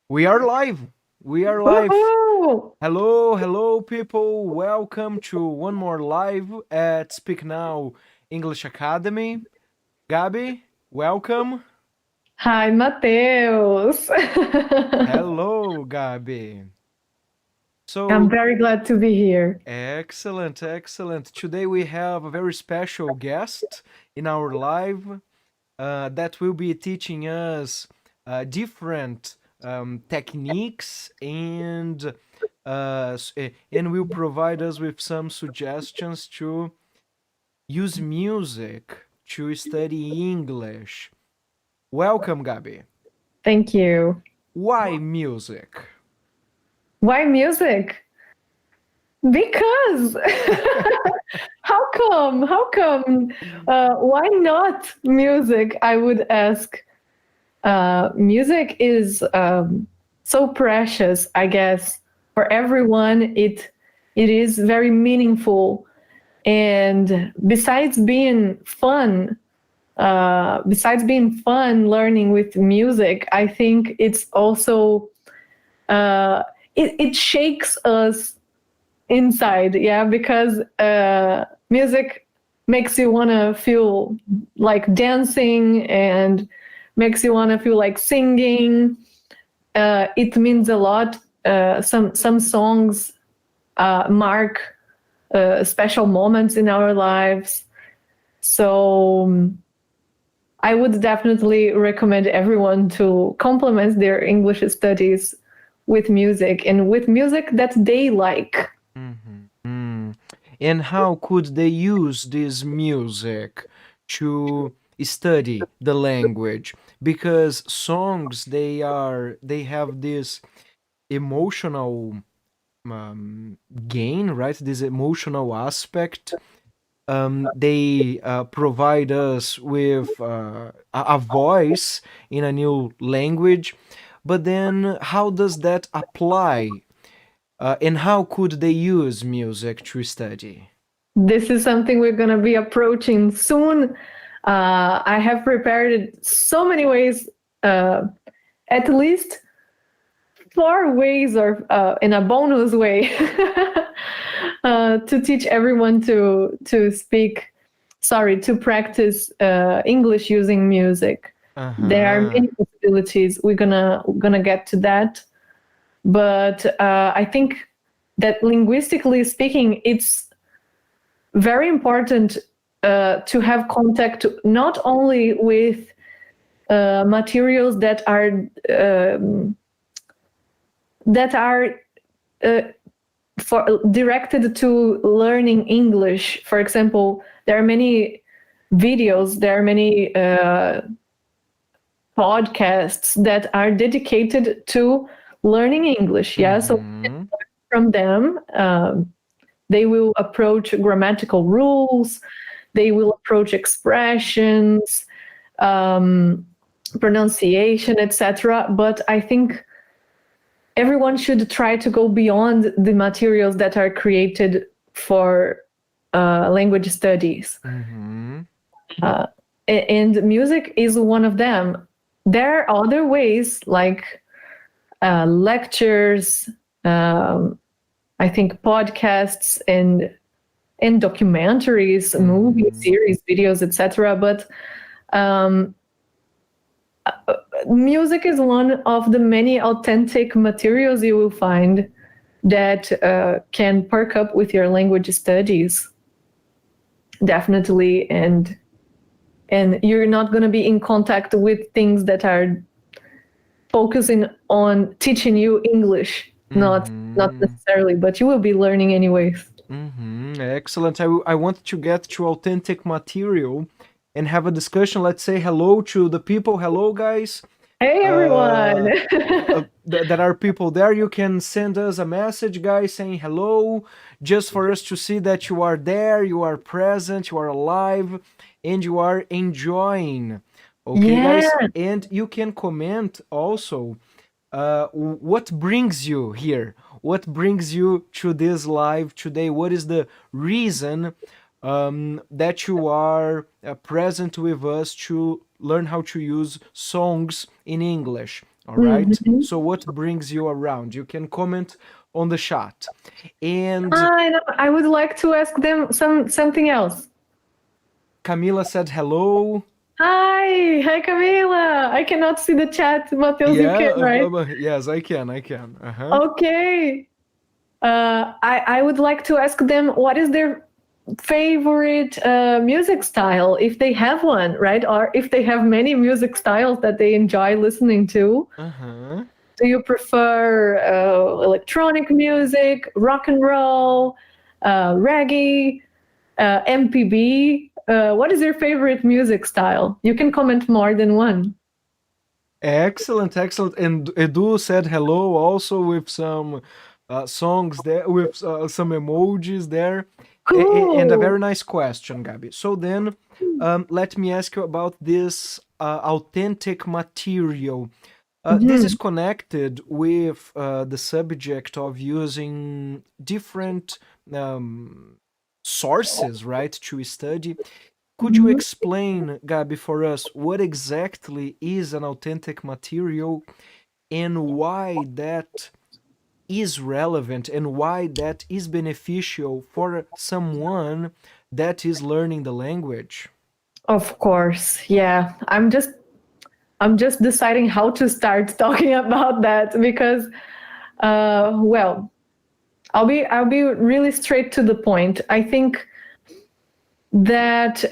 We are live. We are live. Woohoo! Hello, people. Welcome to one more live at Speak Now English Academy. Gabi, welcome. Hi, Mateus. Hello, Gabi. I'm So, very glad to be here. excellent. Today we have a very special guest in our live that will be teaching us different techniques and will provide us with some suggestions to use music to study English. Welcome, Gabi. Thank you. Why music? Why music? Because how come? How come? Why not music? I would ask. Music is so precious, I guess, for everyone. It is very meaningful, and besides being fun learning with music, I think it's also it shakes us inside, yeah, because music makes you want to feel like dancing and makes you want to feel like singing. It means a lot. Some songs mark special moments in our lives. So I would definitely recommend everyone to complement their English studies with music and with music that they like. Mhm. And how could they use this music to study the language? Because songs they have this emotional gain, right? This emotional aspect. They provide us with a voice in a new language, but then how does that apply? And how could they use music to study? This is something we're going to be approaching soon. I have prepared it so many ways, uh, at least four ways, or in a bonus way, to teach everyone to practice English using music. There are Uh-huh. many possibilities. We're gonna get to that, but I think that linguistically speaking, it's very important to have contact not only with materials that are uh, for directed to learning English. For example, there are many videos, there are many podcasts that are dedicated to learning English. Yeah, so Mm-hmm. from them, they will approach grammatical rules, they will approach expressions, um, pronunciation, etc. But I think everyone should try to go beyond the materials that are created for language studies. Mm-hmm. Uh, and music is one of them. There are other ways like lectures, um, I think podcasts and documentaries, movies, Mm-hmm. series, videos, etc. But um, music is one of the many authentic materials you will find that can perk up with your language studies, definitely. And you're not going to be in contact with things that are focusing on teaching you English, not Mm-hmm. necessarily, but you will be learning anyways. Mm-hmm. Excellent. I want to get to authentic material and have a discussion. Let's say hello to the people. Hello, guys. Hey everyone. That are people there. You can send us a message, guys, saying hello, just for us to see that you are there, you are present, you are alive, and you are enjoying. Okay, Yeah. guys? And you can comment also what brings you here? What brings you to this live today? What is the reason that you are present with us to learn how to use songs in English? All right. Mhm. So what brings you around? You can comment on the chat. And I would like to ask them something else. Camila said hello. Hi, Camila. I cannot see the chat, Mateus. You Yeah, can, right? yes, I can. I can. Uh-huh. Okay. I would like to ask them what is their favorite music style, if they have one, right? Or if they have many music styles that they enjoy listening to. Uh-huh. Do you prefer electronic music, rock and roll, reggae, MPB? What is your favorite music style? You can comment more than one. Excellent, excellent. And Edu said hello also with some songs there, with some emojis there. And a very Cool. nice question, Gabi. So then, let me ask you about this authentic material. This is Mhm. connected with the subject of using different um, sources, right, to study. Could you Mhm. explain, Gabi, for us what exactly is an authentic material and why that is relevant and why that is beneficial for someone that is learning the language? Of course, yeah. I'm just deciding how to start talking about that because, well, I'll be really straight to the point. I think that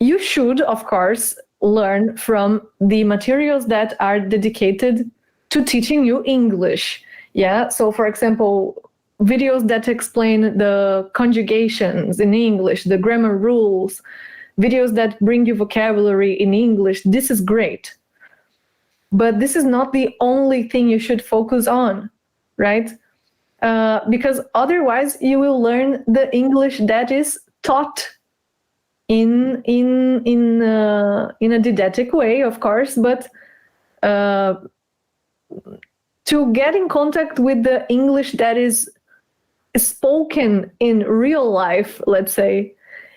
you should, of course, learn from the materials that are dedicated to teaching you English. Yeah. So, for example, videos that explain the conjugations in English, the grammar rules, videos that bring you vocabulary in English. This is great. But this is not the only thing you should focus on, right? Because otherwise, you will learn the English that is taught in a didactic way, of course, but uh, to get in contact with the English that is spoken in real life, let's say,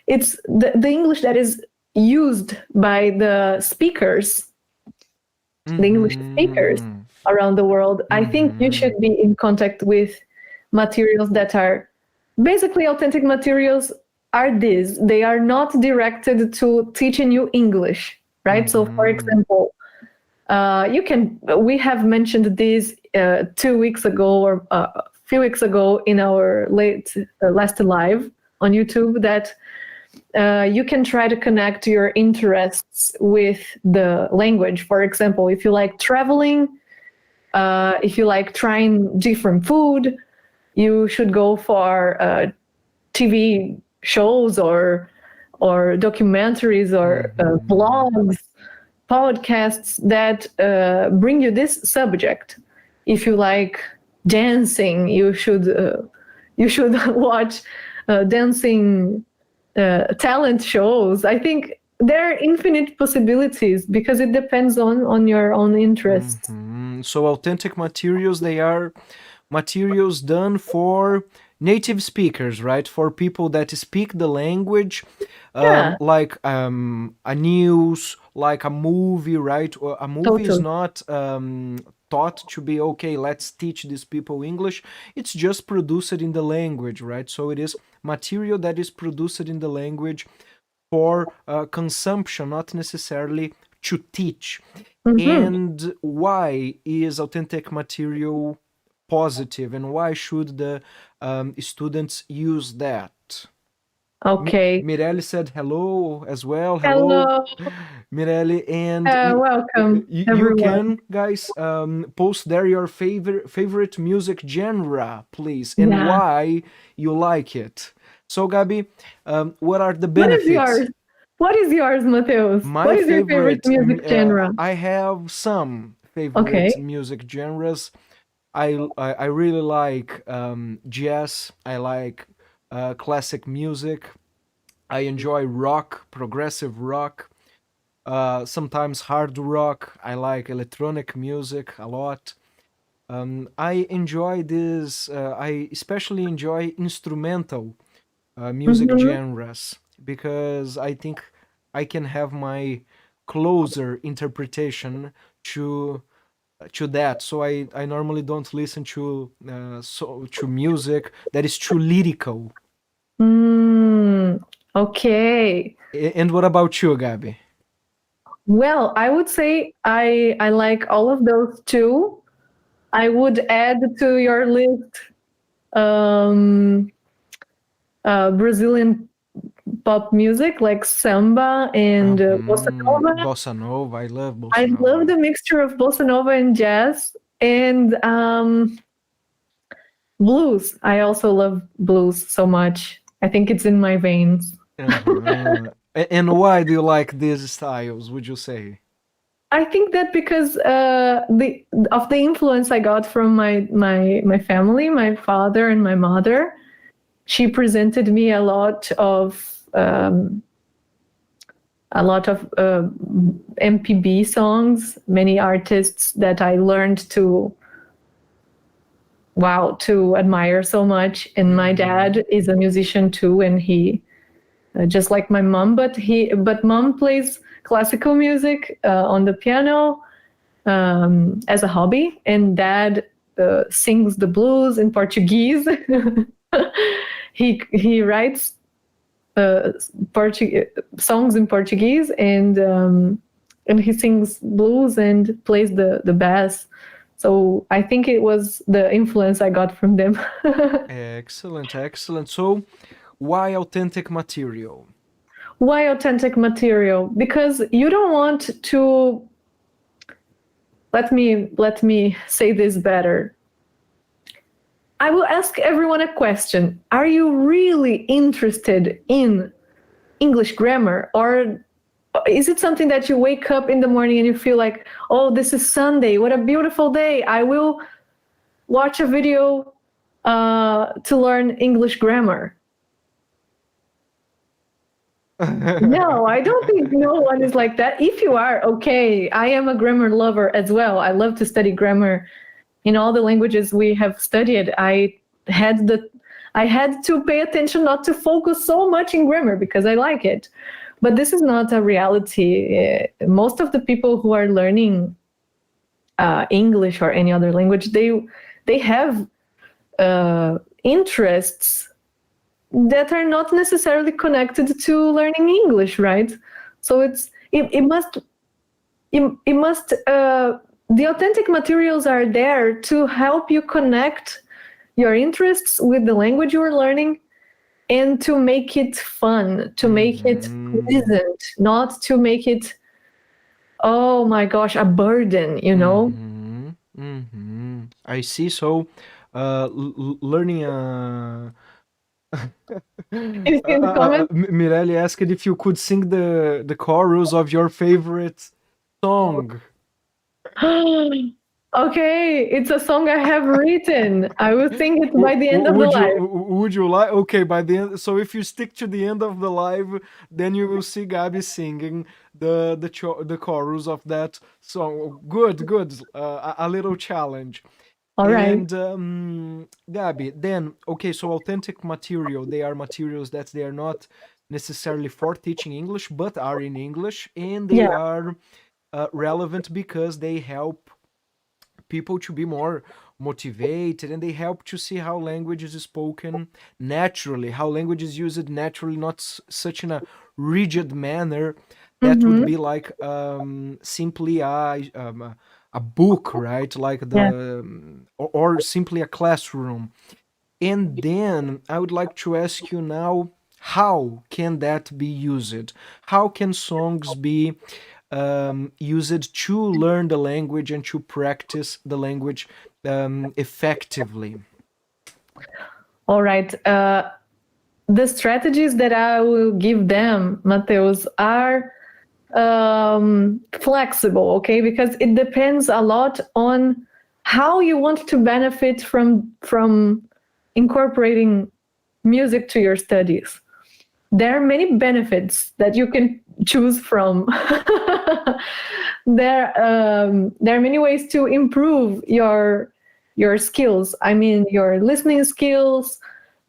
it's the English that is used by the English speakers Mm-hmm. around the world. I think you Mm-hmm. should be in contact with materials that are basically authentic materials. Are these? They are not directed to teaching you English, right? So, for Mm-hmm. example, you can. We have mentioned this 2 weeks ago or a few weeks ago in our last live on YouTube that you can try to connect your interests with the language. For example, if you like traveling, if you like trying different food, you should go for TV shows or documentaries or Mm-hmm. blogs, podcasts that bring you this subject. If you like dancing, you should watch dancing talent shows. I think there are infinite possibilities because it depends on your own interests. So authentic materials, they are materials done for native speakers, right? For people that speak the language, Yeah, like a news, like a movie, right? Or a movie is totally. not thought to be okay. Let's teach these people English. It's just produced in the language, right? So it is material that is produced in the language for consumption, not necessarily to teach. Hmm. And why is authentic material positive, and why should the students use that? Okay. Mirelle said hello as well. Hello, Hello. Mirelle, and Welcome, you everyone. can, guys, post there your favorite music genre, please, and Yeah. why you like it. So, Gabi, what are the What is benefits? yours? What is yours, Mateus? My What is your favorite favorite, music genre? I have some favorite Okay. music genres. I really like jazz. I like classic music. I enjoy rock, progressive rock, sometimes hard rock. I like electronic music a lot. I enjoy this. I especially enjoy instrumental music Mm-hmm. genres because I think I can have my closer interpretation to that. So I normally don't listen to to music that is too lyrical. Mm, okay. And what about you, Gabi? Well, I would say I like all of those too. I would add to your list um, Brazilian pop music like samba and bossa nova. Bossa Nova, I love I Bossa love Nova. the mixture of bossa nova and jazz and blues. I also love blues so much. I think it's in my veins. Uh-huh. And why do you like these styles, would you say? I think that because the influence I got from my family, my father and my mother, she presented me a lot of MPB songs, many artists that I learned to admire so much. And my Mm-hmm. dad is a musician too, and he just like my mom, but mom plays classical music on the piano as a hobby, and dad sings the blues in Portuguese. He writes uh, songs in Portuguese, and he sings blues and plays the bass. So I think it was the influence I got from them. Excellent, excellent. So, why authentic material? Why authentic material? Because you don't want to. Let me say this better. I will ask everyone a question. Are you really interested in English grammar, or is it something that you wake up in the morning and you feel like, oh, this is Sunday, what a beautiful day, I will watch a video to learn English grammar? No, I don't think no one is like that. If you are, okay, I am a grammar lover as well. I love to study grammar in all the languages we have studied. Had the I had to pay attention not to focus so much in grammar because I like it. But this is not a reality. Most of the people who are learning English or any other language, they have interests that are not necessarily connected to learning English, right? So it must the authentic materials are there to help you connect your interests with the language you are learning and to make it fun, to make it Mm-hmm. pleasant, not to make it, oh my gosh, a burden, you know? Mm-hmm. Mm-hmm. I see. So, learning You see the comment? Mirelli asked if you could sing the chorus of your favorite song. Okay, it's a song I have written. I will sing it by the end of the Would you live. like? Okay, by the end. So if you stick to the end of the live, then you will see Gabi singing the chorus of that song. Good, good. A little challenge. All right. And Gabi, then okay, so authentic material, they are materials that they are not necessarily for teaching English, but are in English, and they Yeah. are relevant because they help people to be more motivated, and they help to see how language is spoken naturally, how language is used naturally, not such in a rigid manner that would Mm-hmm. be like simply a book, right? Like Yeah. or simply a classroom. And then I would like to ask you now, how can that be used? How can songs be used to learn the language and to practice the language effectively? All right. The strategies that I will give them, Mateus, are flexible, okay? Because it depends a lot on how you want to benefit from incorporating music to your studies. There are many benefits that you can choose from. There are many ways to improve your skills. I mean, your listening skills,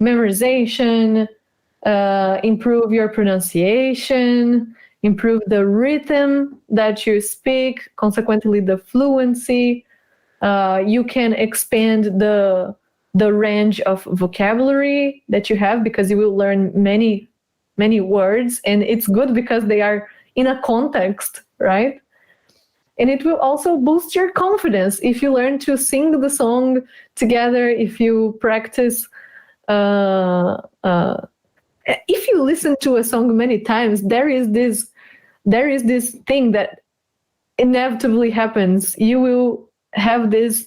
memorization, improve your pronunciation, improve the rhythm that you speak, consequently the fluency. You can expand the range of vocabulary that you have because you will learn many words, and it's good because they are in a context, right? And it will also boost your confidence if you learn to sing the song together, if you practice if you listen to a song many times, there is this thing that inevitably happens. You will have this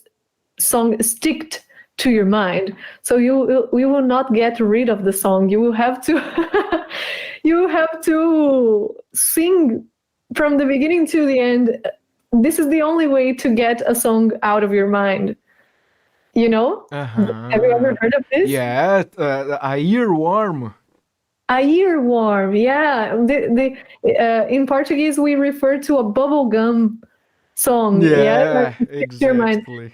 song sticked to your mind, so you will not get rid of the song. You will have to you have to sing from the beginning to the end. This is the only way to get a song out of your mind. You know? Have you ever Uh-huh. heard of this? Yeah, a earworm. A earworm, yeah. In Portuguese, we refer to a bubblegum song, yeah, that Yeah, sticks to your mind. exactly.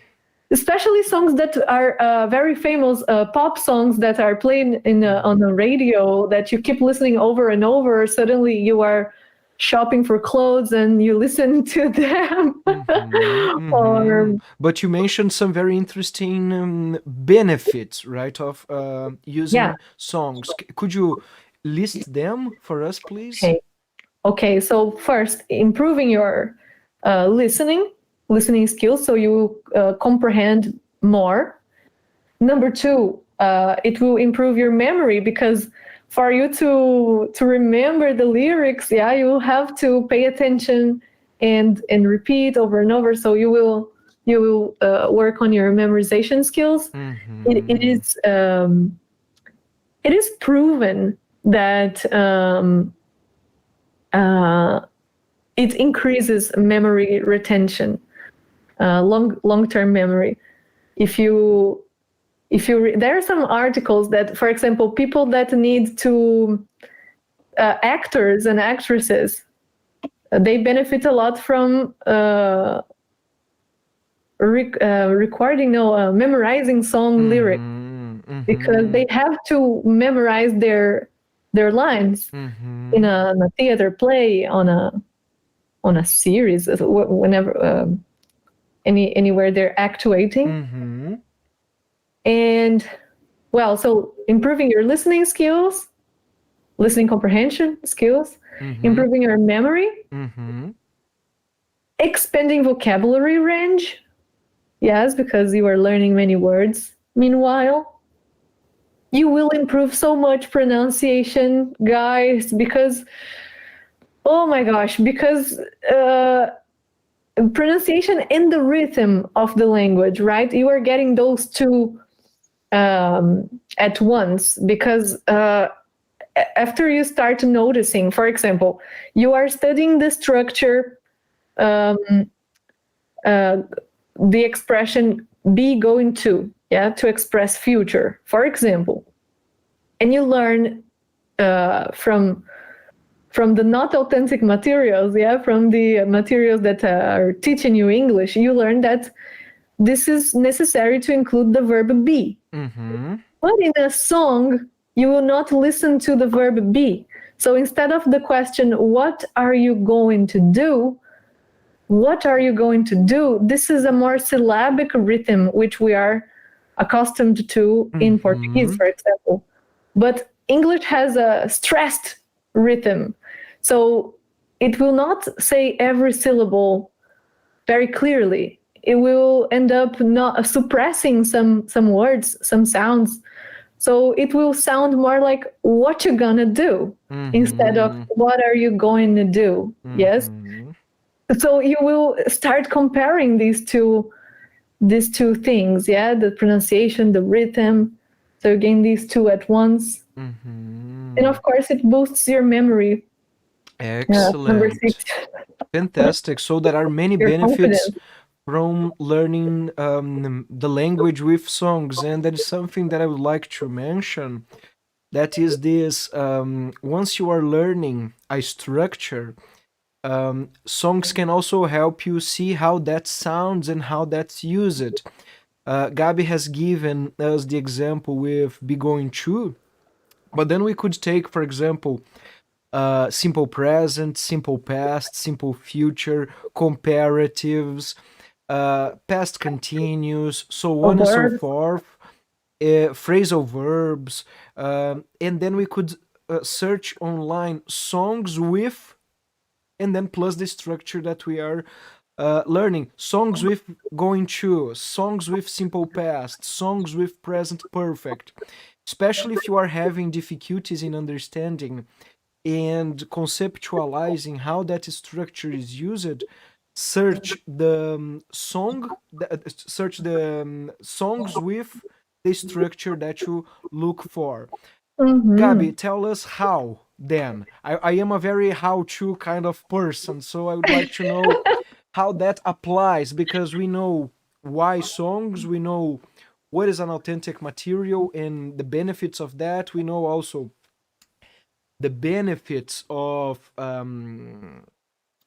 Especially songs that are very famous, pop songs that are played on the Mhm. radio that you keep listening over and over. Suddenly, you are shopping for clothes and you listen to them, Mhm, or mhm. But you mentioned some very interesting benefits, right, of yeah. using songs. Could you list them for us, please? Okay. Okay, so first, improving your listening skills, so you comprehend more. Number two, it will improve your memory because for you to remember the lyrics, yeah, you will have to pay attention and repeat over and over. So you will work on your memorization skills. It Mhm, is proven that uh, it increases memory retention, long-term memory. If you there are some articles that, for example, people that need to actors and actresses, they benefit a lot from recording, no, memorizing song lyrics mhm, because they mhm, have to memorize their lines in mhm, a theater play, on a series, whenever anywhere they're actuating. mhm, And well, so improving your listening skills, listening comprehension skills, mhm, improving your memory, mhm, expanding vocabulary range. Yes, because you are learning many words. Meanwhile, you will improve so much pronunciation, guys, because, oh my gosh, because pronunciation and the rhythm of the language, right? You are getting those two at once because after you start noticing, for example, you are studying the structure, um, uh, the expression be going to, yeah, to express future, for example, and you learn from the not authentic materials, yeah, from the materials that are teaching you English, you learn that this is necessary to include the verb be. mhm, But in a song, you will not listen to the verb be. So instead of the question, what are you going to do? What are you going to do? This is a more syllabic rhythm, which we are accustomed to in Portuguese, mhm, for example. But English has a stressed rhythm. So it will not say every syllable very clearly. It will end up not suppressing some words, some sounds. So it will sound more like what you're gonna do instead of mhm, what are you going to do. Yes. mhm, So you will start comparing these two things, yeah, the pronunciation, the rhythm. So you gain these two at once. And mhm. of course it boosts your memory. Number Excellent. 6, Fantastic. So there are many your benefits confidence. from learning the language with songs, and that is something that I would like to mention. That is this: once you are learning a structure, songs can also help you see how that sounds and how that's used. Gabi has given us the example with "be going to," but then we could take, for example, simple present, simple past, simple future, comparatives, past continuous, so Or on and so words. forth, phrasal verbs, and then we could search online songs with, and then plus the structure that we are learning. Songs with going to, songs with simple past, songs with present perfect. Especially if you are having difficulties in understanding and conceptualizing how that structure is used, search the search the songs with the structure that you look for. Mm-hmm. Gabi, tell us how then. I am a very how to kind of person, so I would like to know how that applies, because we know why songs, we know what is an authentic material and the benefits of that. We know also the benefits of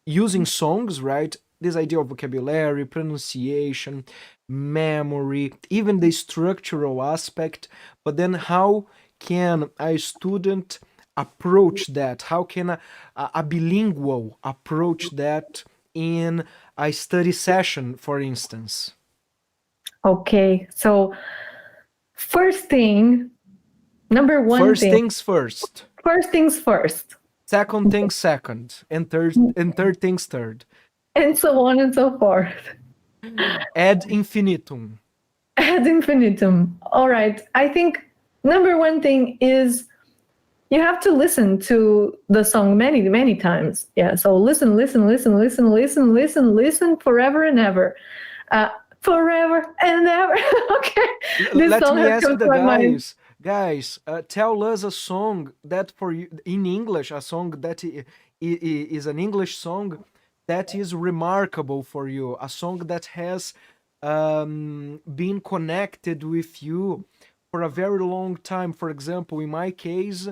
using songs, right? This idea of vocabulary, pronunciation, memory, even the structural aspect. But then, how can a student approach that? How can a bilingual approach that in a study session, for instance? Okay, so first thing, number one First thing, things first, first things first, second things second, and third things third. and so on and so forth. Ad infinitum. Ad infinitum. All right. I think number one thing is you have to listen to the song many, many times. Yeah. So listen, listen, listen, listen, listen, listen, listen forever and ever. Uh, Forever and ever. Okay. This Let song me has ask come to the my mind. guys, tell us a song that for you in English, a song that is an English song that is remarkable for you, a song that has been connected with you for a very long time. For example, in my case,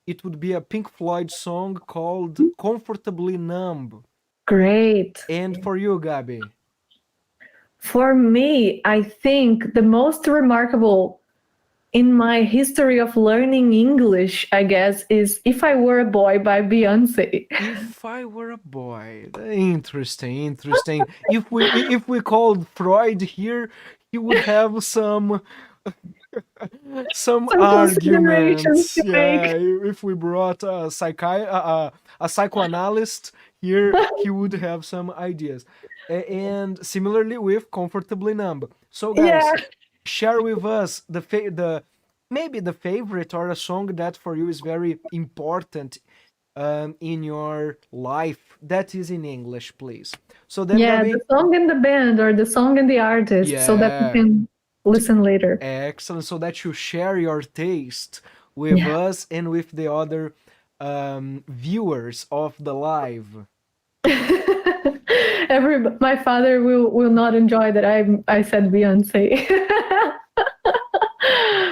it would be a Pink Floyd song called "Comfortably Numb." Great. And for you, Gabi, For me, I think the most remarkable in my history of learning English, I guess, is If I Were a Boy by Beyonce. if I were a boy, interesting, interesting. If we called Freud here, he would have some Some considerations arguments. to make. Yeah, if we brought a psychoanalyst here, he would have some ideas. And similarly with Comfortably Numb. So, Yeah. guys, share with us the maybe the favorite or a song that for you is very important in your life that is in English, please. So then, Yeah, the Gabi, song and the band or the song and the artist so that we yeah, can listen later. excellent. So that you share your taste with Yeah. us and with the other viewers of the live. My father will not enjoy that I said Beyonce.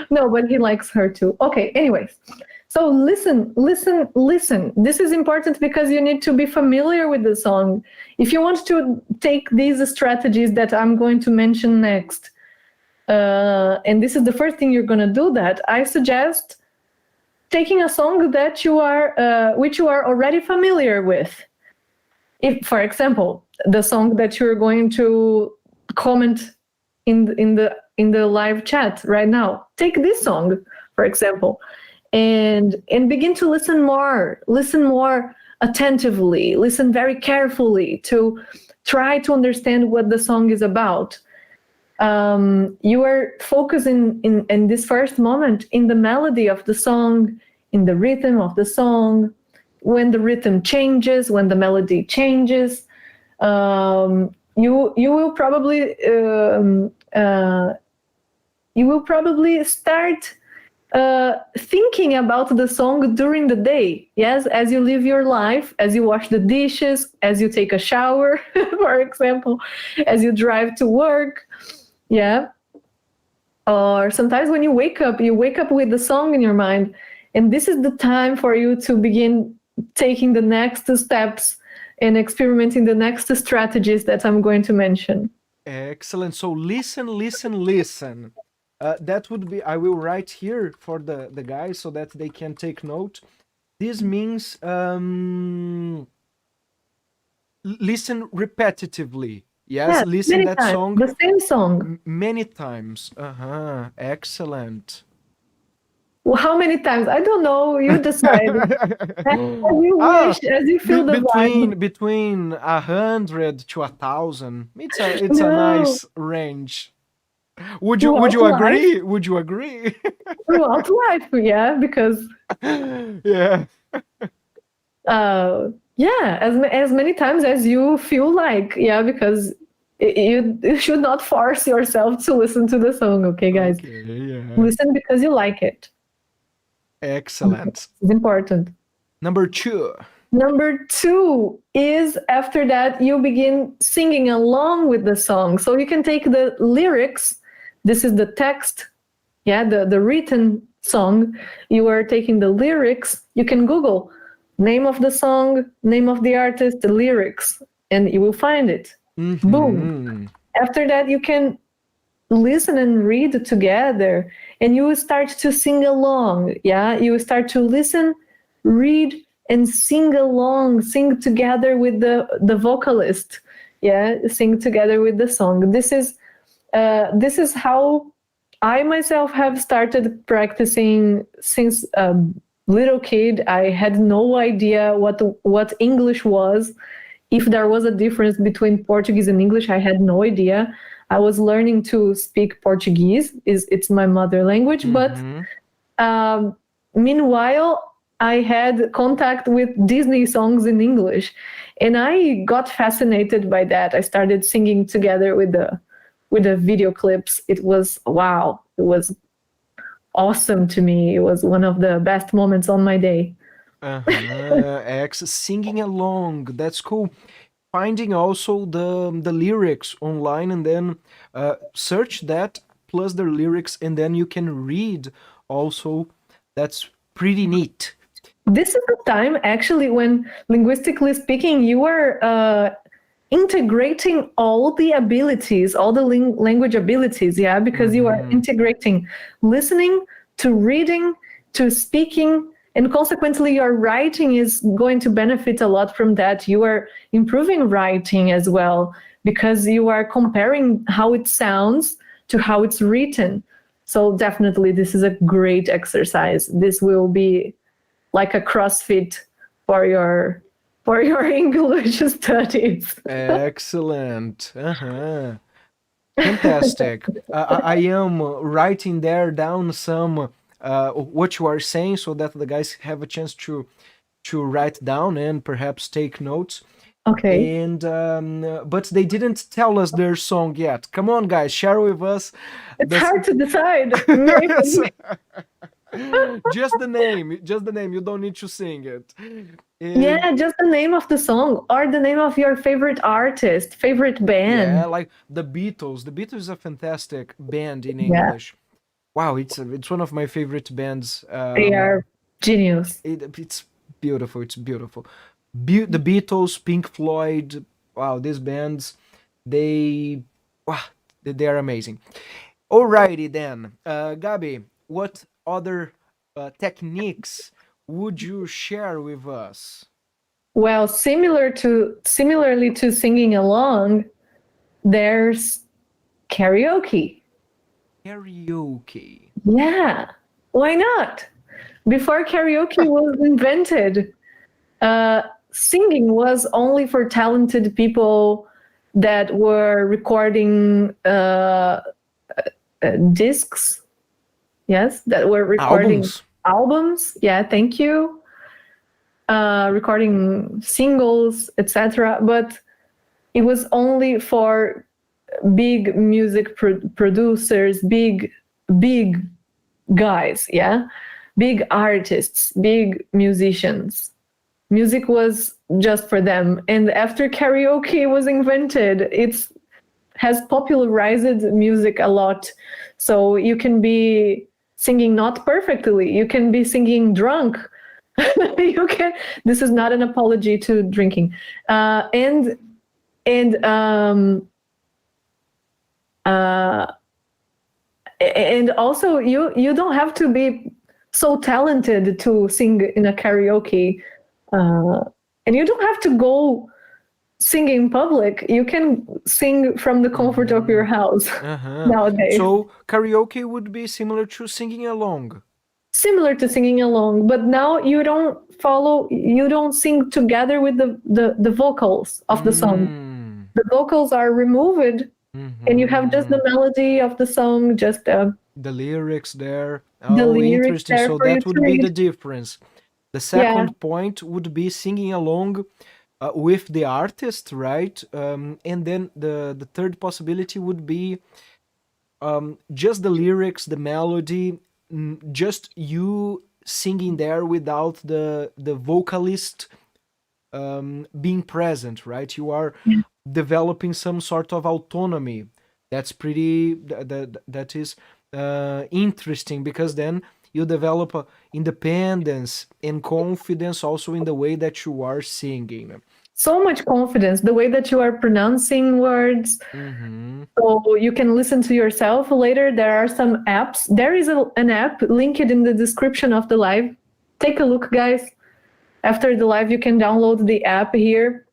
No, but he likes her too. Okay, anyways. So listen, listen, listen. This is important because you need to be familiar with the song. If you want to take these strategies that I'm going to mention next, and this is the first thing you're going to do that, I suggest taking a song that you are, which you are already familiar with. If, for example, the song that you're going to comment in the live chat right now, take this song, for example, and begin to listen more attentively, listen very carefully to try to understand what the song is about. You are focusing in this first moment in the melody of the song, in the rhythm of the song, when the rhythm changes, when the melody changes. You will probably start thinking about the song during the day. Yes, as you live your life, as you wash the dishes, as you take a shower, for example, as you drive to work. Yeah. Or sometimes when you wake up with the song in your mind. And this is the time for you to begin taking the next steps and experimenting the next strategies that I'm going to mention. Excellent. So listen, listen, listen. That would be. I will write here for the guys so that they can take note. This means listen repetitively. Yes, Yeah, listen many that times. song The same song. many times. Uh-huh. Excellent. Well, how many times? I don't know. You decide. As you Ah, wish, as you feel the vibe. between 100 to 1,000. It's a No, nice range. Would throughout you life, agree? Would you agree? throughout life, yeah, because Yeah. uh, yeah, as many times as you feel like, yeah, because you should not force yourself to listen to the song, okay, guys? Okay, yeah. Listen because you like it. Excellent. It's important. Number two. Number two is after that, you begin singing along with the song. So you can take the lyrics, this is the text, yeah, the written song. You are taking the lyrics, you can Google name of the song, name of the artist, the lyrics, and you will find it. Boom. Mm-hmm. After that, you can listen and read together, and you will start to sing along. Yeah, you will start to listen, read, and sing along, sing together with the vocalist. Yeah, sing together with the song. This is how I myself have started practicing since a little kid. I had no idea what English was. If there was a difference between Portuguese and English, I had no idea. I was learning to speak Portuguese. It's my mother language, but Mm-hmm. um, meanwhile, I had contact with Disney songs in English, and I got fascinated by that. I started singing together with the video clips. It was wow. It was awesome to me. It was one of the best moments on my day. Uh-huh. Singing along. That's cool. Finding also the lyrics online and then search that plus the lyrics and then you can read also. That's pretty neat. This is the time actually when, linguistically speaking, you are integrating all the abilities, all the language abilities, yeah, because you are Mm-hmm. integrating listening to reading to speaking, and consequently, your writing is going to benefit a lot from that. You are improving writing as well because you are comparing how it sounds to how it's written. So, definitely, this is a great exercise. This will be like a CrossFit for your English studies. Excellent. Uh-huh. Fantastic. I am writing there down some what you are saying so that the guys have a chance to write down and perhaps take notes. Okay. And but they didn't tell us their song yet. Come on, guys, share with us. It's The hard to decide. Maybe. just the name, just the name. You don't need to sing it. And Yeah, just the name of the song or the name of your favorite artist, favorite yeah, band. like the Beatles. The Beatles is a fantastic band in Yeah, English. Wow, it's one of my favorite bands. they are genius. It's beautiful. It's beautiful. The Beatles, Pink Floyd. Wow, these bands, they wow, they are amazing. Alrighty then, Gabi, what other techniques would you share with us? Well, similarly to singing along, there's karaoke. Karaoke. Yeah, why not? Before karaoke was invented, singing was only for talented people that were recording discs, yes, that were recording Albums. albums. Yeah, thank you. Recording singles, etc. But it was only for big music producers, big guys, yeah, big artists, big musicians. Music was just for them. And after karaoke was invented, it's has popularized music a lot. So you can be singing not perfectly, you can be singing drunk. You can. This is not an apology to drinking. And uh, and also you don't have to be so talented to sing in a karaoke, uh, and you don't have to go sing in public. You can sing from the comfort of your Mm-hmm. house Uh-huh. nowadays. So karaoke would be similar to singing along. Similar to singing along, but now you don't sing together with the vocals of the song. Mm. The vocals are removed, and you have just Mm-hmm. the melody of the song, just The lyrics there. the Oh, lyrics interesting. there So for you that to would be read. the difference. The Yeah, second point would be singing along with the artist, right? And then the third possibility would be just the lyrics, the melody, just you singing there without the vocalist being present, right? You are developing some sort of autonomy. That's pretty. That is interesting because then you develop independence and confidence also in the way that you are singing. so much confidence. The way that you are pronouncing words, Mm-hmm. so you can listen to yourself later. There are some apps. There is an app linked in the description of the live. Take a look, guys. After the live, you can download the app here.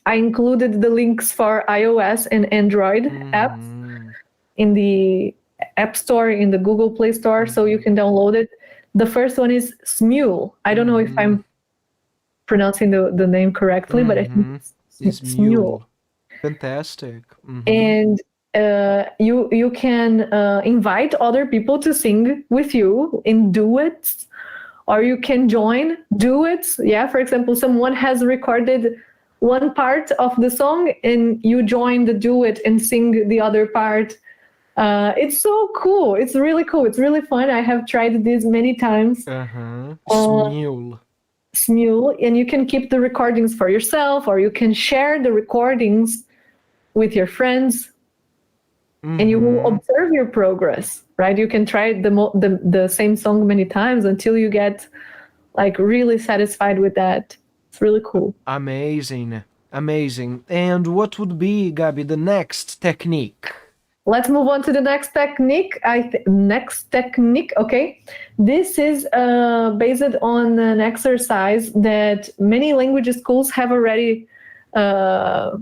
I included the links for iOS and Android apps Mm-hmm. in the App Store, in the Google Play Store, so you Mm-hmm. can download it. The first one is Smule. I don't know if Mm-hmm. I'm pronouncing the name correctly, but I think Mm-hmm. it's Is Smule. mule. Fantastic. Mm-hmm. And you can invite other people to sing with you in duets, or you can join duets. Yeah, for example, someone has recorded one part of the song and you join the duet and sing the other part. It's so cool. It's really cool. It's really fun. I have tried this many times. Uh-huh. Uh, Smule. Smule, and you can keep the recordings for yourself, or you can share the recordings with your friends, and you will Mm-hmm. observe your progress. Right? You can try the same song many times until you get like really satisfied with that. It's really cool. Amazing. Amazing. And what would be, Gabi, the next technique? Let's move on to the next technique. Next technique. Okay, this is based on an exercise that many language schools have already uh,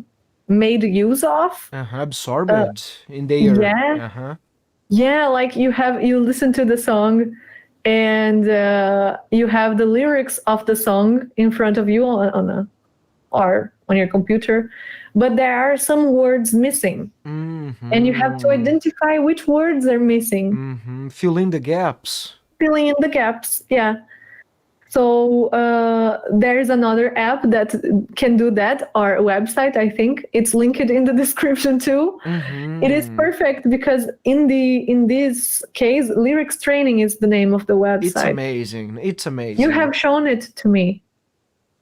made use of. Uh-huh. Uh, Absorbed in their. yeah, Uh-huh. yeah. Like you listen to the song, and you have the lyrics of the song in front of you or on your computer, but there are some words missing, and you have to Mm-hmm. identify which words are missing, Mm-hmm. Fill in the gaps. filling in the gaps. Yeah. So there is another app that can do that, or a website. I think it's linked in the description too. It is Mm-hmm. perfect because in this case, lyrics training is the name of the It's website. amazing. It's You amazing. have shown it to me.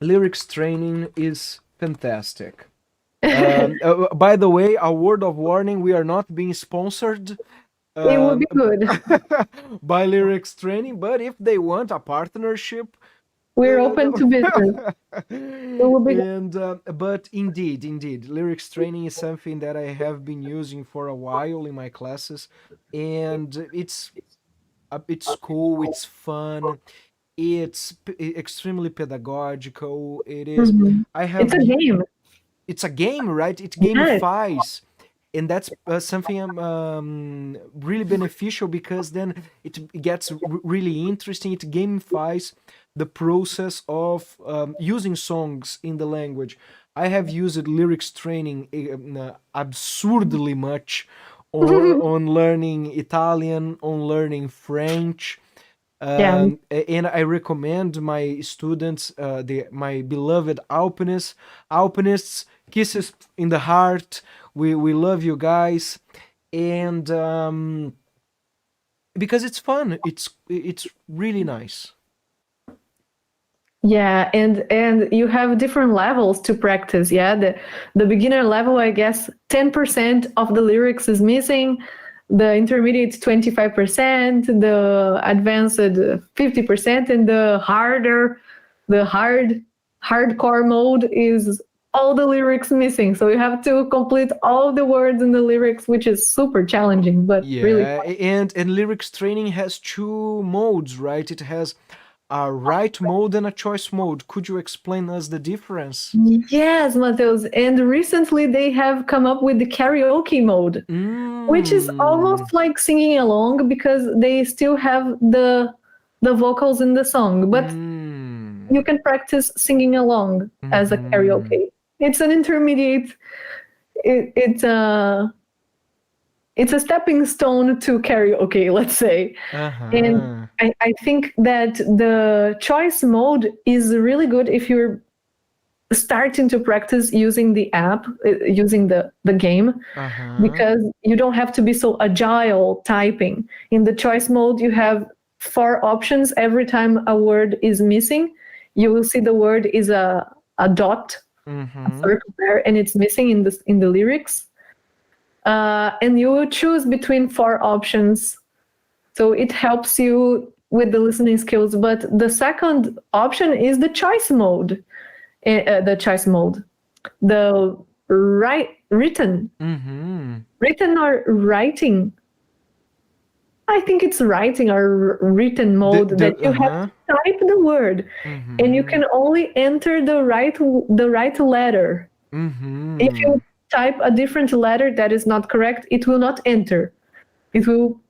Lyrics training is fantastic. By the way, a word of warning: we are not being sponsored It would um, be good. by lyrics training, but if they want a partnership, We're open to business. uh, It would be and but indeed, lyrics training is something that I have been using for a while in my classes, and it's cool, it's fun, it's extremely pedagogical. It is. Mhm. I It's have. a game. It's a game, right? It Yes. gamifies, and that's something really beneficial because then it gets really interesting. It gamifies the process of using songs in the language. I have used lyrics training absurdly much on learning Italian, on learning French, Yeah. and I recommend my students, my beloved alpinists, kisses in the heart. We love you guys, and because it's fun, it's really nice. Yeah, and you have different levels to practice. Yeah, the beginner level, I guess, 10% of the lyrics is missing. The intermediate 25%, the advanced 50%, and the hardcore mode is all the lyrics missing. So you have to complete all the words in the lyrics, which is super challenging, but really Yeah, and lyrics training has two modes, right? It has a write mode and a choice mode. Could you explain us the difference? fun. Yes, Mateus. And recently they have come up with the karaoke mode, which is Mm. almost like singing along because they still have the vocals in the song, but Mm. you can practice singing along as a Mm-hmm. karaoke. It's an intermediate. It, it's a it's a stepping stone to karaoke, let's say. And Uh-huh. I think that the choice mode is really good if you're starting to practice using the app, using the game, Uh-huh. because you don't have to be so agile typing. In the choice mode, you have four options. Every time a word is missing, you will see the word is a dot, a Mm-hmm. circle there, and it's missing in the lyrics. And you will choose between four options. So it helps you with the listening skills. But the second option is the choice mode. The choice mode. The written, Mm-hmm. written or writing. I think it's writing or written mode The that you have uh-huh. to type the word, and you Mm-hmm. can only enter the right letter. If Mm-hmm. you type a different letter that is not correct, it will not enter. It will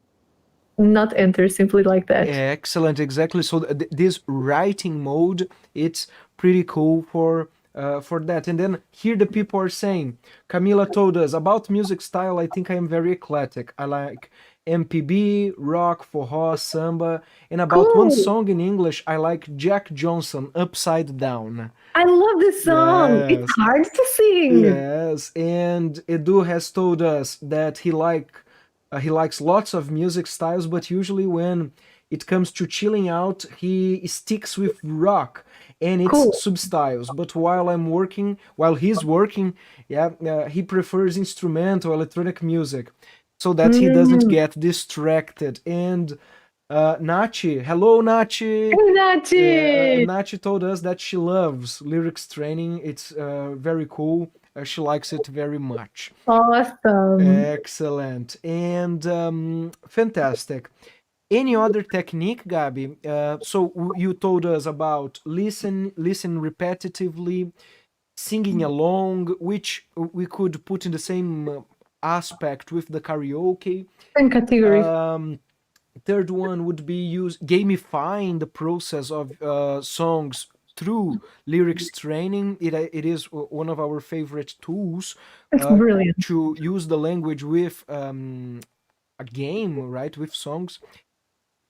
not enter simply like that. Excellent, exactly. So this writing mode, it's pretty cool for that. And then here the people are saying, Camila told us about music style. I think I am very eclectic. I like MPB, rock, forró, samba, and about one Cool. song in English, I like Jack Johnson, Upside Down. I love this song. It's Yes. hard to sing. Yes, and Edu has told us that he likes lots of music styles, but usually when it comes to chilling out, he sticks with rock and its Cool. substyles. But while he's working, yeah, he prefers instrumental electronic music so that he doesn't Mm. get distracted. And Nachi, hello Nachi. Hey, Nachi. Nachi told us that she loves lyrics training. It's very cool. She likes it very much. Awesome. Excellent and fantastic. Any other technique, Gabi? You told us about listen repetitively, singing along, which we could put in the same aspect with the karaoke. Same category. Um, Third one would be use gamifying the process of songs through lyrics training. It is one of our favorite tools It's uh, brilliant. to use the language with a game, right? With songs.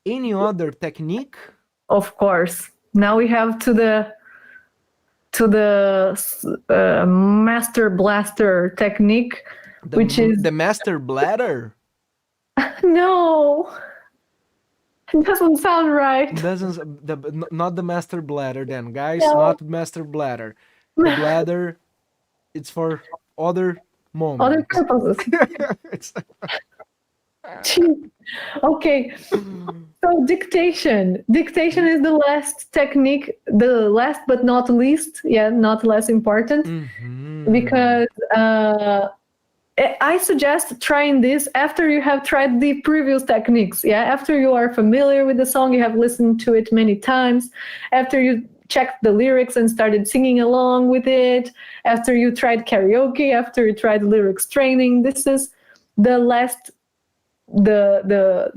Any other technique? Of course. Now we have to the master blaster technique, which is The master bladder no, it doesn't sound right. doesn't not the master bladder then, guys. No. Not master bladder. The bladder it's for other Other moments. purposes. It's Jeez. Okay, so dictation. Dictation is the last technique, the last but not least, yeah, not less important, Mm-hmm. because I suggest trying this after you have tried the previous techniques. Yeah, after you are familiar with the song, you have listened to it many times, after you checked the lyrics and started singing along with it, after you tried karaoke, after you tried lyrics training. This is the last the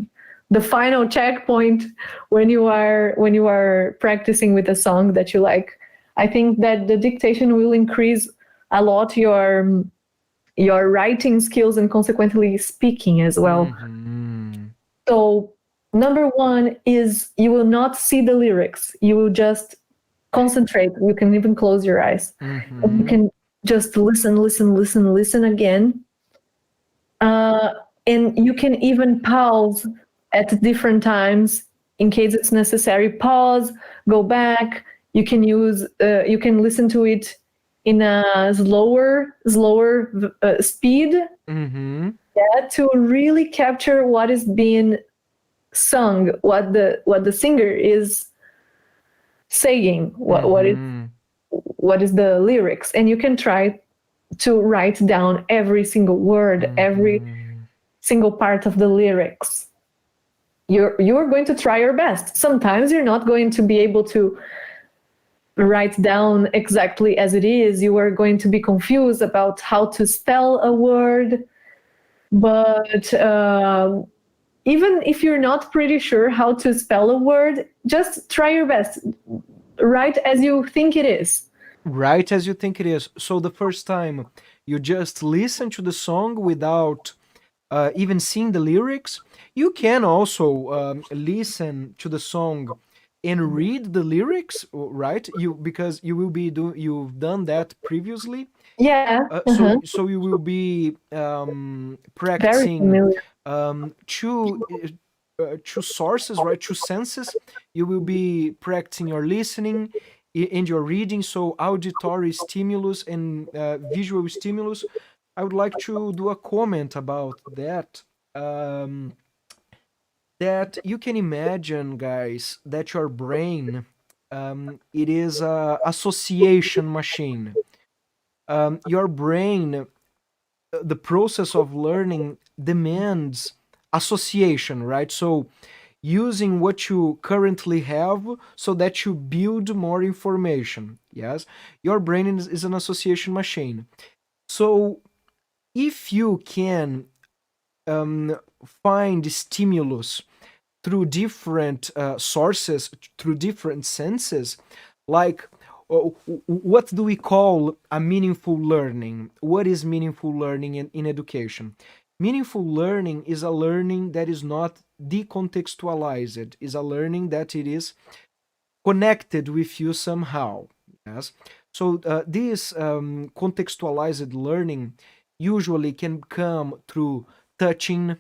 the final checkpoint when you are practicing with a song that you like. I think that the dictation will increase a lot your writing skills and consequently speaking as well. Mm-hmm. So number one is you will not see the lyrics. You will just concentrate. You can even close your eyes. And you Mm-hmm. can just listen, listen, listen, listen again. Uh, and you can even pause at different times in case it's necessary. Pause, go back. You can listen to it in a slower speed, Mm-hmm. yeah, to really capture what is being sung, what the singer is saying, what is Mm-hmm. what is the lyrics, and you can try to write down every single word, every Mhm. single part of the lyrics. You're going to try your best. Sometimes you're not going to be able to write down exactly as it is. You are going to be confused about how to spell a word. But even if you're not pretty sure how to spell a word, just try your best. Write as you think it is. Right as you think it is. So the first time you just listen to the song without even seeing the lyrics. You can also listen to the song and read the lyrics, right? You because you will be doing you've done that previously. Yeah, So you will be very practicing familiar. two sources, right? Two senses. You will be practicing your listening and your reading. So auditory stimulus and visual stimulus. I would like to do a comment about that. Um, that you can imagine, guys, that your brain, it is a association machine. Your brain, the process of learning demands association, right? So using what you currently have so that you build more information. Yes, your brain is an association machine. So if you can um, find stimulus through different sources, through different senses, like what do we call a meaningful learning? What is meaningful learning in education? Meaningful learning is a learning that is not decontextualized, is a learning that it is connected with you somehow. Yes. So this contextualized learning usually can come through touching,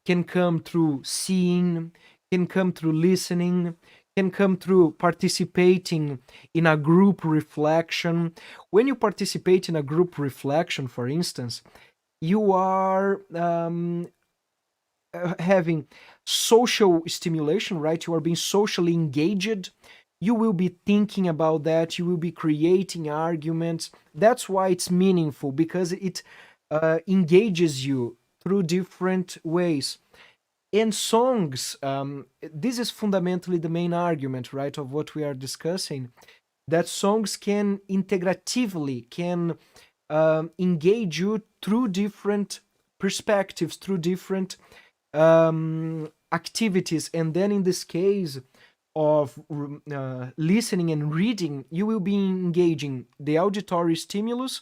can come through seeing, can come through listening, can come through participating in a group reflection. When you participate in a group reflection, for instance, you are having social stimulation, right? You are being socially engaged. You will be thinking about that. You will be creating arguments. That's why it's meaningful, because it engages you through different ways. And songs, this is fundamentally the main argument, right, of what we are discussing, that songs can integratively can engage you through different perspectives, through different activities. And then in this case of listening and reading, you will be engaging the auditory stimulus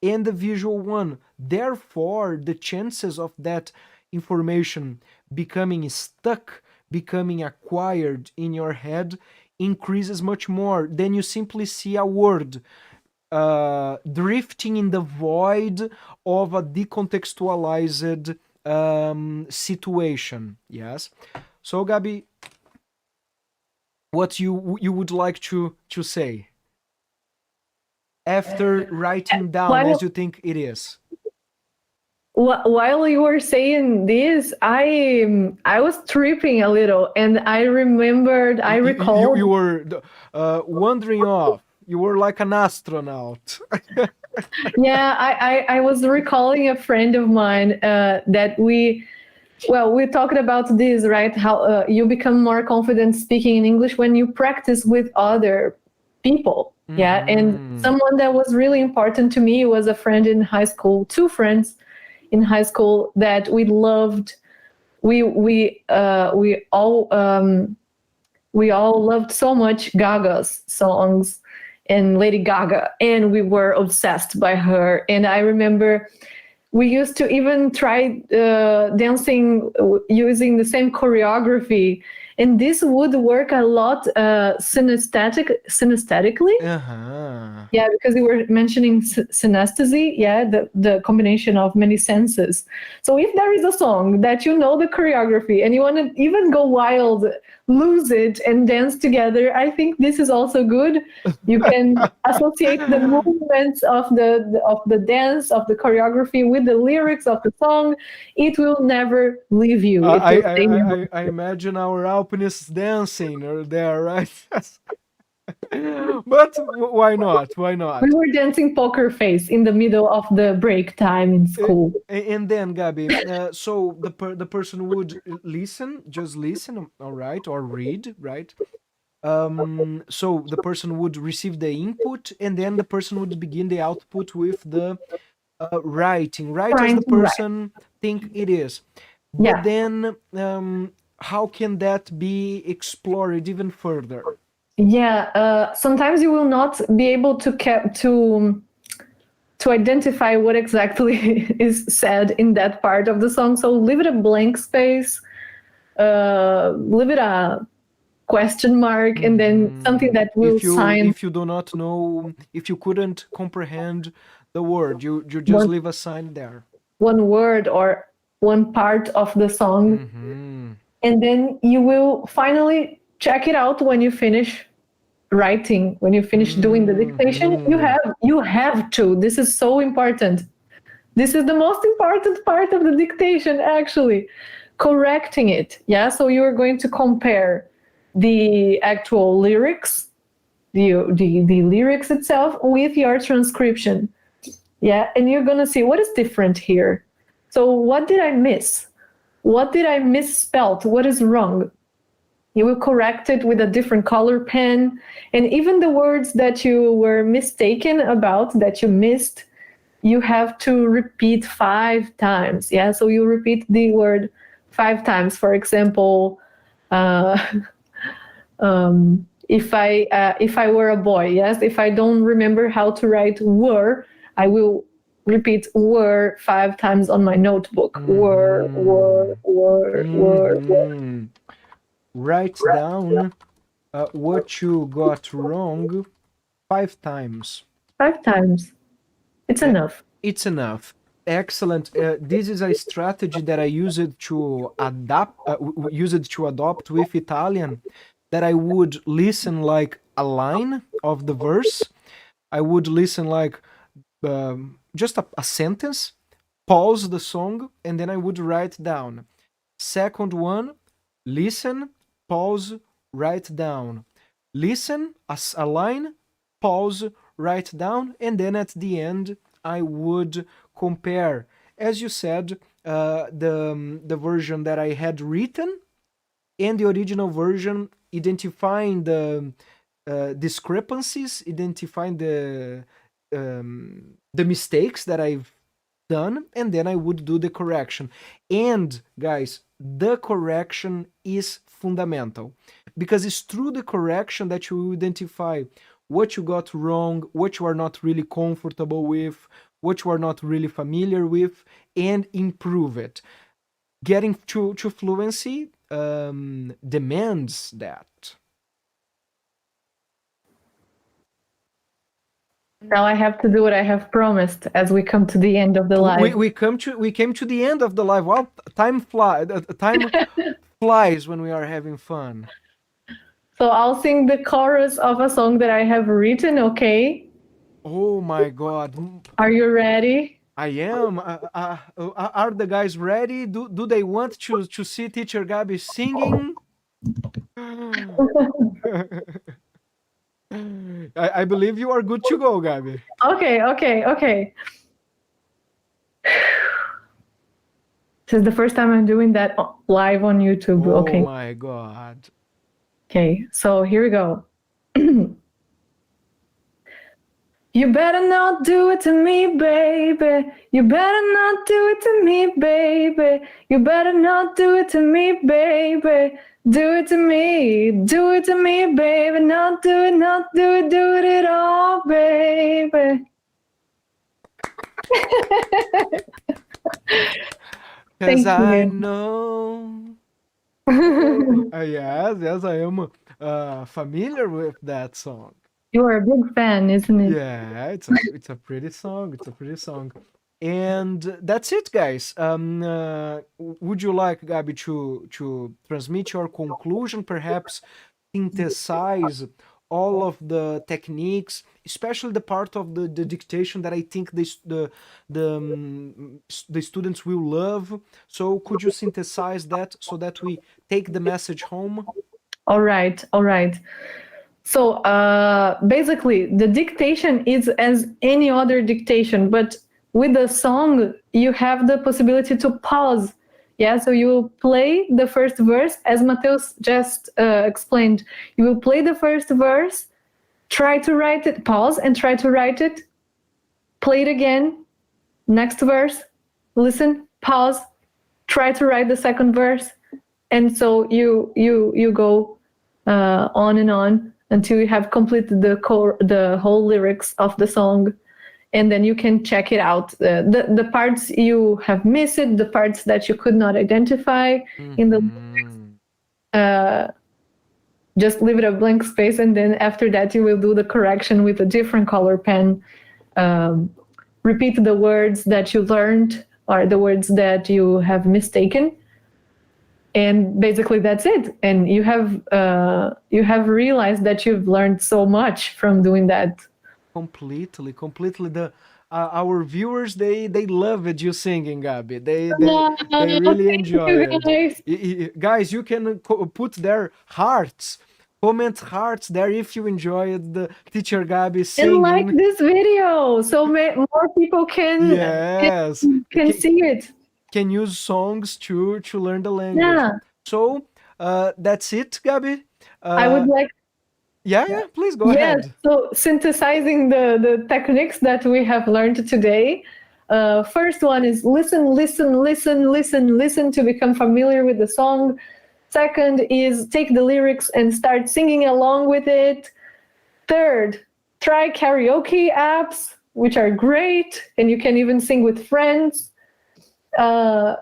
and the visual one. Therefore, the chances of that information becoming stuck, becoming acquired in your head increases much more. Then you simply see a word drifting in the void of a decontextualized situation. Yes. So, Gabi, what you would like to say after writing down as While you think it is? while you were saying this, I was tripping a little, and I You recalled. were wandering off. You were like an astronaut. Yeah, I was recalling a friend of mine that we talked about this, right? How you become more confident speaking in English when you practice with other people. Yeah, and Hmm. someone that was really important to me was a friend in high school, two friends in high school that we loved. We all loved so much Gaga's songs and Lady Gaga, and we were obsessed by her. And I remember we used to even try dancing using the same choreography, and this would work a lot synesthetically. Uh-huh. Yeah, because you were mentioning synesthesia, yeah, the combination of many senses. So if there is a song that you know the choreography and you want to even go wild, lose it and dance together, I think this is also good. You can associate the movements of the dance, of the choreography with the lyrics of the song. It will never leave you. It I, will I, stay in your I imagine our alpinists dancing or there, right? But why not? Why We not? were dancing poker face in the middle of the break time in Uh, school. and then, Gabi, so the person would listen, just listen, all right, or read, right? So the person would receive the input, and then the person would begin the output with the writing, right as Trying the to write. person think it is. But Yeah. then, how can that be explored even further? Yeah. Sometimes you will not be able to identify what exactly is said in that part of the song. So leave it a blank space, leave it a question mark, and then something Mhm. that will sign If you do not know, if you couldn't comprehend the word, you just one leave a sign there. one word or one part of the song, Hmm. and then you will finally check it out when you finish writing, when you finish doing the dictation. Hmm. You have to. This is so important. This is the most important part of the dictation, actually, correcting it. Yeah, so you're going to compare the actual lyrics, the lyrics itself with your transcription. Yeah, and you're going to see what is different here. So, what did I miss? What did I misspelt? What is wrong? You will correct it with a different color pen. And even the words that you were mistaken about, that you missed, you have to repeat 5 times. Yeah, so you repeat the word 5 times. For example, uh, if I were a boy, yes, if I don't remember how to write were, I will repeat were 5 times on my notebook. Hmm. Were. Hmm. Write down what you got wrong 5 times. 5 times. It's Uh, enough. it's enough. Excellent. This is a strategy that I used to adapt, used to adopt with Italian. That I would listen like a line of the verse. I would listen like just a sentence, pause the song, and then I would write down. Second one, listen, pause, write down. Listen, a line, pause, write down, and then at the end, I would compare, as you said, the version that I had written and the original version, identifying the discrepancies, identifying the mistakes that I've done, and then I would do the correction. And guys, the correction is fundamental because it's through the correction that you will identify what you got wrong, what you are not really comfortable with, what you are not really familiar with, and improve it. Getting to fluency demands that. Now I have to do what I have promised as we come to the end of the We, live. we came to the end of the live. Well, time flies when we are having fun. So I'll sing the chorus of a song that I have written, okay? Oh my god, Are you ready? I am. Are the guys ready? Do they want to see Teacher Gabi singing? I believe you are good to go, Gabi. Okay. This is the first time I'm doing that live on YouTube. Oh Okay. my god. Okay. So here we go. You better not do it to me, baby. You better not do it to me, baby. You better not do it to me, baby. Do it to me. Do it to me, baby. Not do it, not do it, do it at all, baby. Cause Thank I you. know. Yes, yes, I am familiar with that song. You are a big fan, isn't it? Yeah, it's a pretty song. It's a pretty song. And that's it, guys. Would you like Gabi to transmit your conclusion, perhaps synthesize all of the techniques, especially the part of the dictation that I think the students will love. So could you synthesize that so that we take the message home? All right. So basically, the dictation is as any other dictation, but with the song, you have the possibility to pause. Yeah, so you will play the first verse, as Mateus just explained. You will play the first verse, try to write it, pause and try to write it, play it again, next verse, listen, pause, try to write the second verse, and so you go on and on until you have completed the whole lyrics of the song, and then you can check it out. The parts you have missed, the parts that you could not identify in the Mhm. uh, just leave it a blank space, and then after that you will do the correction with a different color pen. Um, Repeat the words that you learned or the words that you have mistaken, and basically that's it. And you have realized that you've learned so much from doing that. Completely. The our viewers, they loved you singing, Gabi. Oh, They really thank you enjoyed. guys. Guys, you can put their hearts, comment hearts there if you enjoyed the teacher Gabi And like singing. this video so more people Yes, can see it. can use songs to learn the language. Yeah, So that's it, Gabi. I would Uh, like. yeah, please go Yes, ahead. so synthesizing the techniques that we have learned today. First one is listen to become familiar with the song. Second is take the lyrics and start singing along with it. Third, try karaoke apps, which are great, and you can even sing with friends. Uh,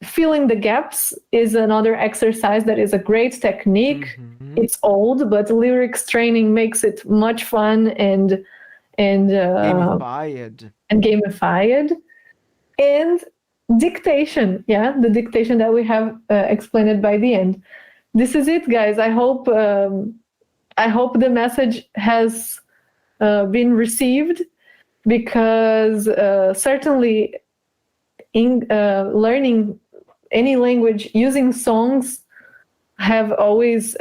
Filling the gaps is another exercise that is a great technique. Hmm. It's old, but lyrics training makes it much fun and Gamified. and gamified. And dictation, yeah, the dictation that we have explained by the end. This is it, guys. I hope the message has been received, because certainly in learning any language using songs have always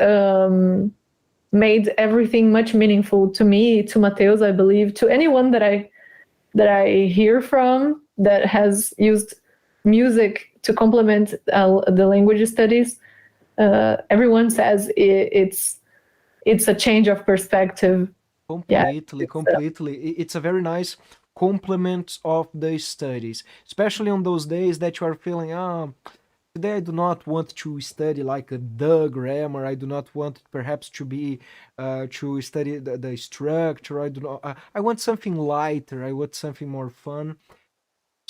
made everything much meaningful to me, to Mateus, I believe, to anyone that I hear from that has used music to complement the language studies. Everyone says it's a change of perspective. Yeah, Completely. It's a very nice complement of the studies, especially on those days that you are feeling, today I do not want to study like the grammar. I do not want perhaps to be to study the structure. I do not. I want something lighter. I want something more fun.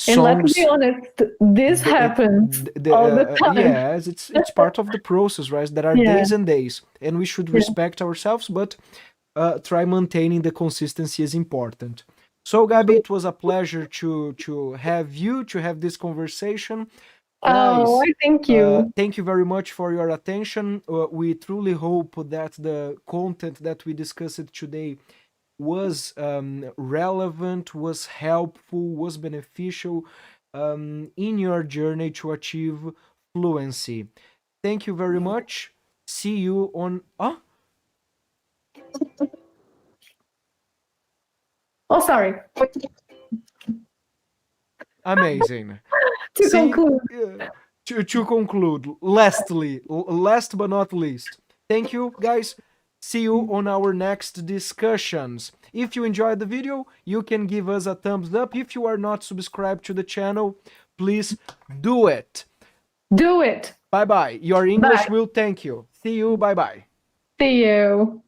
and let's be Songs. honest, this happens all the time. Yes, it's part of the process, right? There are Yeah, days and days, and we should yeah. respect ourselves, but try maintaining the consistency is important. So, Gabi, it was a pleasure to have you to have this conversation, Oh, guys. I thank you. Thank you very much for your attention. We truly hope that the content that we discussed today was relevant, was helpful, was beneficial in your journey to achieve fluency. Thank you very much. See you on. Oh, Oh, sorry. amazing. To See, conclude, to conclude, lastly, last but not least, thank you guys. See you on our next discussions. If you enjoyed the video, you can give us a thumbs up. If you are not subscribed to the channel, please do it. do it. Bye bye. Your English Bye. will thank you. See you. Bye bye. See you.